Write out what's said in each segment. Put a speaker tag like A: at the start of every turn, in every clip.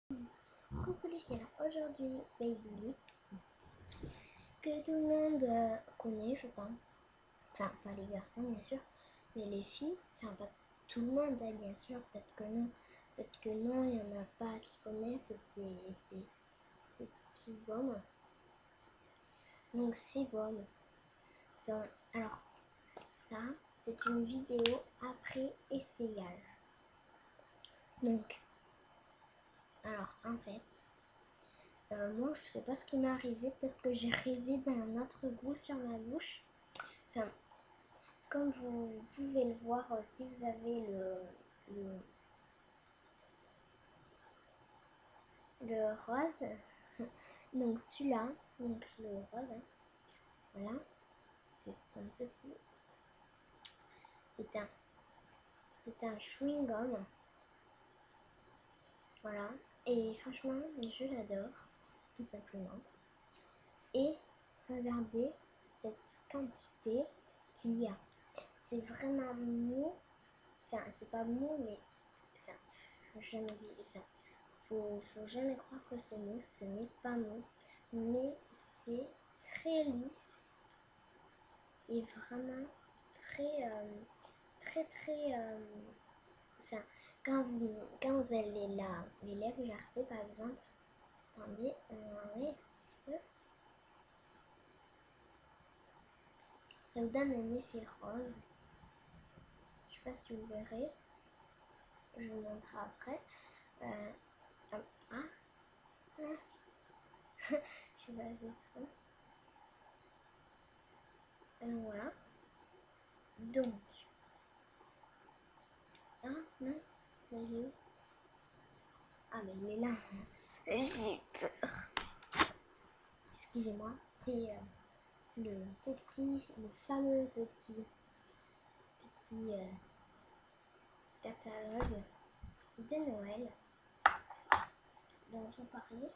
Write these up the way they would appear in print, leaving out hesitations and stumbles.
A: Coucou les filles, alors aujourd'hui Baby Lips, que tout le monde connaît je pense, enfin pas les garçons bien sûr, mais les filles, enfin pas tout le monde hein, bien sûr, peut-être que non, il y en a pas qui connaissent ces petits baumes. Donc ces baumes sont, alors ça c'est une vidéo après essayage. Donc, alors en fait, moi, je sais pas ce qui m'est arrivé. Peut-être que j'ai rêvé d'un autre goût sur ma bouche. Enfin, comme vous pouvez le voir, si vous avez le rose, donc celui-là, donc le rose, hein, voilà, c'est comme ceci. C'est un chewing-gum, voilà. Et franchement, je l'adore, tout simplement. Et regardez cette quantité qu'il y a. C'est vraiment mou. Enfin, c'est pas mou, mais enfin, faut jamais croire que c'est mou. Ce n'est pas mou, mais c'est très lisse et vraiment très, enfin, quand vous allez les lèvres gercées par exemple, attendez, on enlève un petit peu. Ça vous donne un effet rose. Je sais pas si vous verrez. Je vous montrerai après. Je sais pas si voilà. Donc, mince, il est où? Ah, mais il est là. J'ai peur. Excusez-moi, c'est le fameux petit catalogue de Noël dont je vous parlais.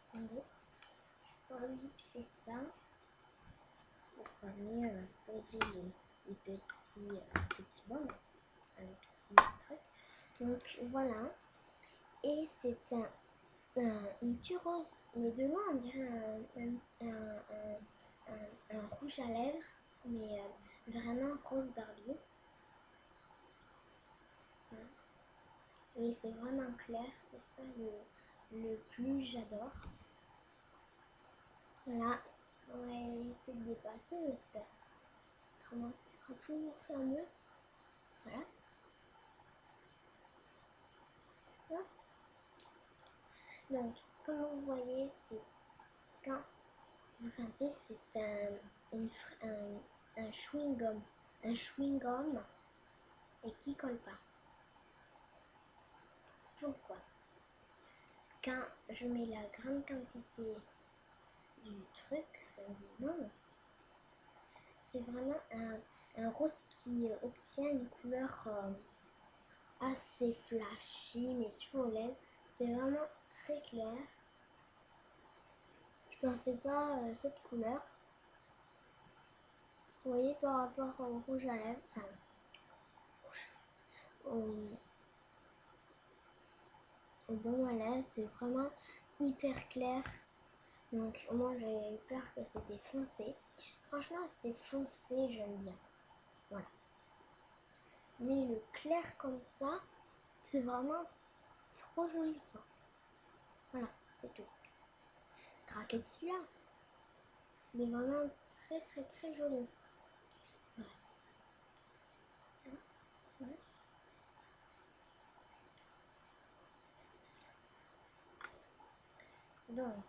A: Attendez, je vais vite faire ça pour venir poser les petits bons, un petit truc. Donc voilà, et c'est une petite rose, mais de loin on dirait un rouge à lèvres, mais vraiment rose Barbie. Voilà. Et c'est vraiment clair, c'est ça le plus j'adore. Là, on va éviter de dépasser, j'espère. Autrement, ce sera plus fameux. Voilà. Hop. Donc, comme vous voyez, c'est quand vous sentez, c'est un chewing-gum. Un chewing-gum et qui colle pas. Pourquoi? Quand je mets la grande quantité du truc, enfin du baume, c'est vraiment un rose qui obtient une couleur assez flashy, mais sur vos lèvres, c'est vraiment très clair. Je pensais pas cette couleur. Vous voyez, par rapport au rouge à lèvres, enfin au baume à lèvres, c'est vraiment hyper clair. Donc moi j'ai eu peur que c'était foncé. Franchement, c'est foncé, j'aime bien. Voilà. Mais le clair comme ça, c'est vraiment trop joli quoi. Voilà, c'est tout. Craquez dessus là. Il est vraiment très joli. Ouais. Nice. Donc,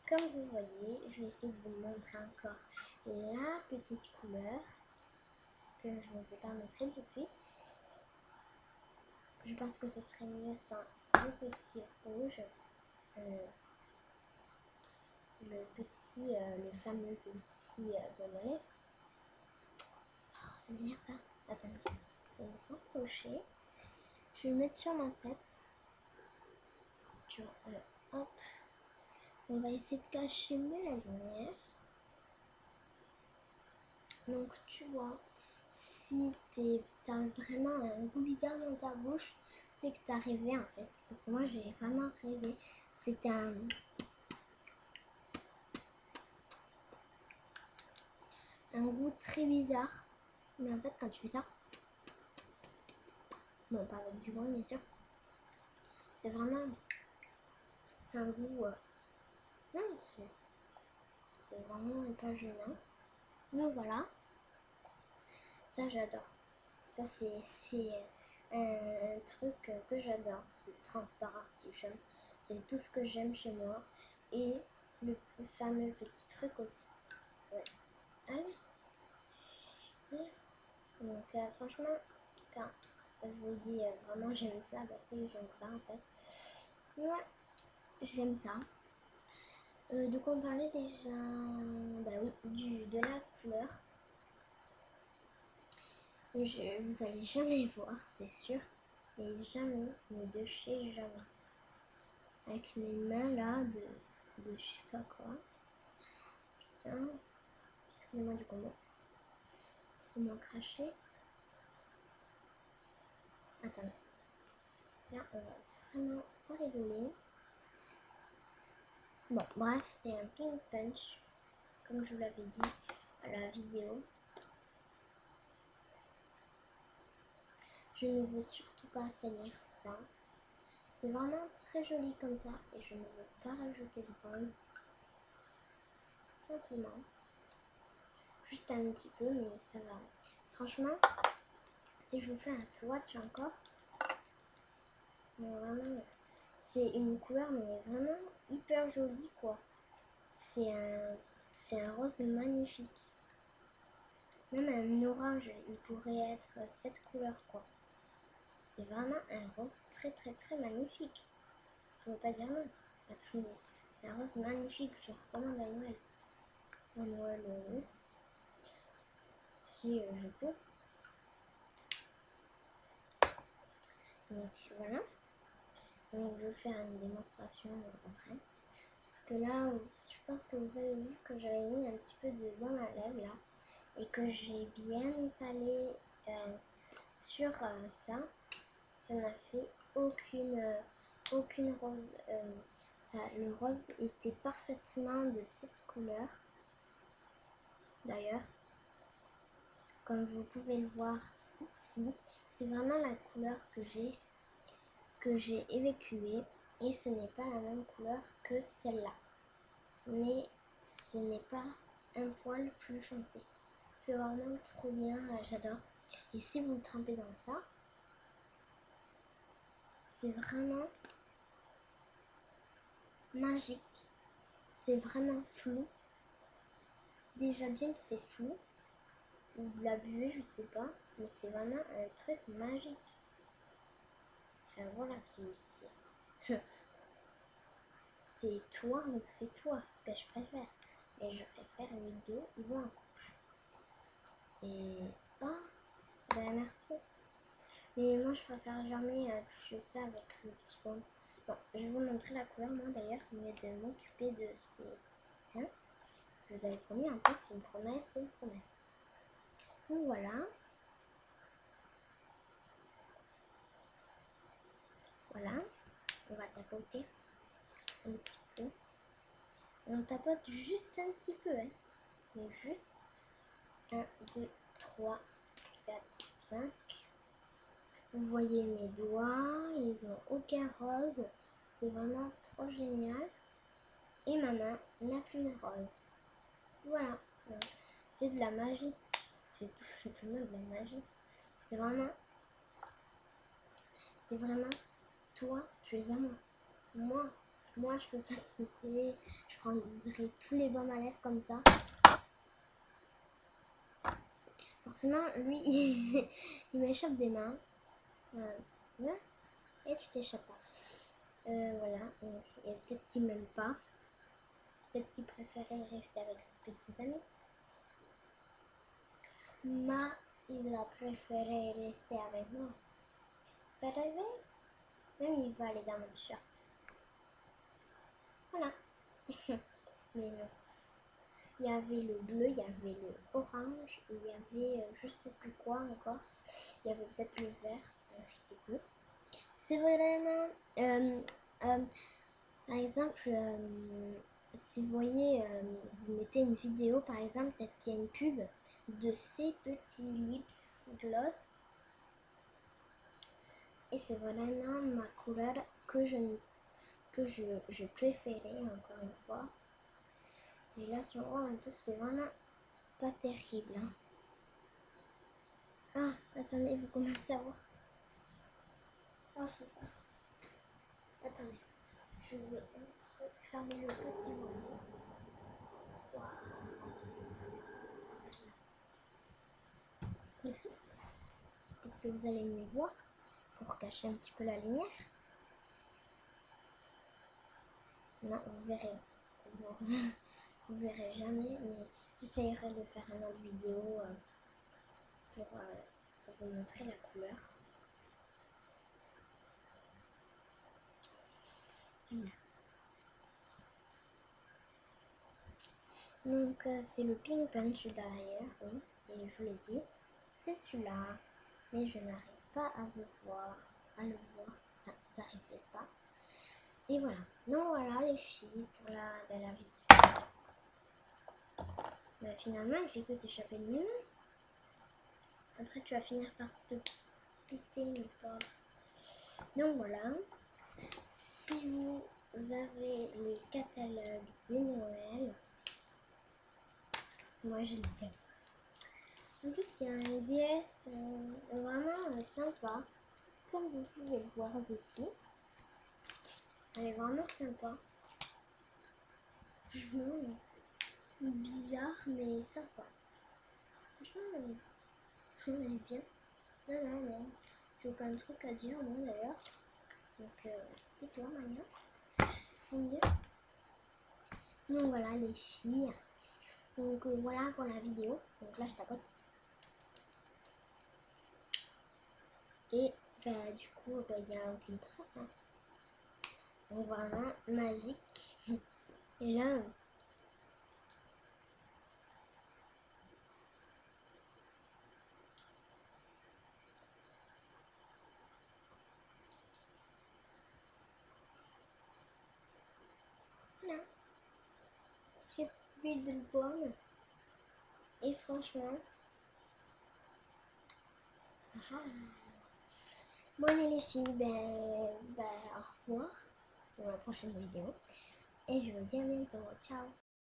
A: comme vous voyez, je vais essayer de vous montrer encore la petite couleur que je ne vous ai pas montré depuis. Je pense que ce serait mieux sans le petit rouge, le fameux petit baume à lèvres. Oh, c'est bien ça. Attendez, je vais me rapprocher. Je vais le mettre sur ma tête. Hop. On va essayer de cacher mieux la lumière. Donc tu vois, si t'as vraiment un goût bizarre dans ta bouche, c'est que t'as rêvé en fait. Parce que moi j'ai vraiment rêvé. C'était un goût très bizarre. Mais en fait quand tu fais ça, bon pas avec du bruit bien sûr, c'est vraiment un goût... non, c'est vraiment pas gênant. Donc voilà, ça j'adore. Ça c'est un truc que j'adore. C'est transparence, c'est tout ce que j'aime chez moi. Et le fameux petit truc aussi. Ouais. Allez. Ouais. Donc franchement, quand je vous dis vraiment j'aime ça, bah c'est que j'aime ça en fait. Ouais, j'aime ça. De quoi on parlait déjà? Bah oui, de la couleur. Vous allez jamais voir, c'est sûr. Mais jamais, mais de chez jamais. Avec mes mains là, de je sais pas quoi. Putain, excusez-moi du combo. C'est mon crachet. Attends. Là, on va vraiment pas rigoler. Bon, bref, c'est un pink punch. Comme je vous l'avais dit à la vidéo. Je ne veux surtout pas salir ça. C'est vraiment très joli comme ça. Et je ne veux pas rajouter de rose. Simplement. Juste un petit peu, mais ça va. Franchement, si je vous fais un swatch encore, vraiment, c'est une couleur mais vraiment hyper jolie quoi. C'est un rose magnifique. Même un orange, il pourrait être cette couleur quoi. C'est vraiment un rose très très très magnifique. Je ne veux pas dire non. Attendez, c'est un rose magnifique. Je recommande à Noël. À Noël, si je peux. Donc voilà. Donc je vais faire une démonstration après. Parce que là, je pense que vous avez vu que j'avais mis un petit peu de baume à lèvres là. Et que j'ai bien étalé sur ça. Ça n'a fait aucune rose. Le rose était parfaitement de cette couleur. D'ailleurs, comme vous pouvez le voir ici, c'est vraiment la couleur que j'ai évacuée. Et ce n'est pas la même couleur que celle-là. Mais ce n'est pas un poil plus foncé. C'est vraiment trop bien, j'adore. Et si vous le trempez dans ça, c'est vraiment magique. C'est vraiment flou. Déjà d'une, c'est flou. Ou de la buée, je sais pas. Mais c'est vraiment un truc magique. Enfin voilà, c'est toi ou c'est toi que je préfère. Et je préfère les deux, ils vont en couple. Et ben merci. Mais moi je préfère jamais toucher ça avec le petit baume. Bon, je vais vous montrer la couleur moi d'ailleurs, mais de m'occuper de ces... Hein, je vous avais promis, en plus c'est une promesse, c'est une promesse. Donc voilà. Voilà, on va tapoter un petit peu. On tapote juste un petit peu, hein. Mais juste 1, 2, 3, 4, 5. Vous voyez mes doigts, ils ont aucun rose. C'est vraiment trop génial. Et ma main n'a plus de rose. Voilà. C'est de la magie. C'est tout simplement de la magie. C'est vraiment toi, tu es à moi. Moi, je peux pas te quitter. Je prendrai tous les baumes à lèvres comme ça. Forcément, lui, il m'échappe des mains. Ouais. Et tu t'échappes pas. Voilà. Et peut-être qu'il m'aime pas. Peut-être qu'il préférait rester avec ses petits amis. Mais il a préféré rester avec moi. Pas rêver. Même il va aller dans mon t-shirt. Voilà. Mais non. Il y avait le bleu, il y avait le orange, et il y avait je sais plus quoi encore. Il y avait peut-être le vert, je sais plus. C'est vraiment, par exemple, si vous voyez, vous mettez une vidéo, par exemple, peut-être qu'il y a une pub de ces petits lips gloss. Et c'est vraiment ma couleur que je préférais, encore une fois. Et là, si on voit un peu, c'est vraiment pas terrible. Hein. Ah, attendez, vous commencez à voir. Ah, je sais pas. Attendez, je vais fermer le petit volet. Wow. Peut-être que vous allez mieux voir pour cacher un petit peu la lumière. Non, vous verrez. Vous verrez jamais, mais j'essaierai de faire une autre vidéo pour vous montrer la couleur. Voilà. Donc c'est le Pink Punch derrière, oui, et je l'ai dit, c'est celui-là, mais je n'arrive pas à le voir, enfin, vous n'arrivez pas. Et voilà, donc voilà les filles pour la vidéo. Mais finalement il fait que s'échapper de mes mains. Après tu vas finir par te péter mes pauvres. Donc voilà, si vous avez les catalogues des Noël, moi je les ai. En plus, il y a un DS vraiment sympa, comme vous pouvez le voir ici. Elle est vraiment sympa. Bizarre, mais sympa. Franchement, elle est bien. Non, non, j'ai aucun truc à dire, moi d'ailleurs. Donc, tais-toi, Maya. Oui. Donc voilà, les filles. Donc voilà pour la vidéo. Donc là, je tapote. Et bah, du coup, il n'y a aucune trace. Hein. Donc vraiment magique. Et là, voilà. J'ai plus de le boire. Et franchement, bon allez les filles, au revoir pour la prochaine vidéo. Et je vous dis à bientôt. Ciao.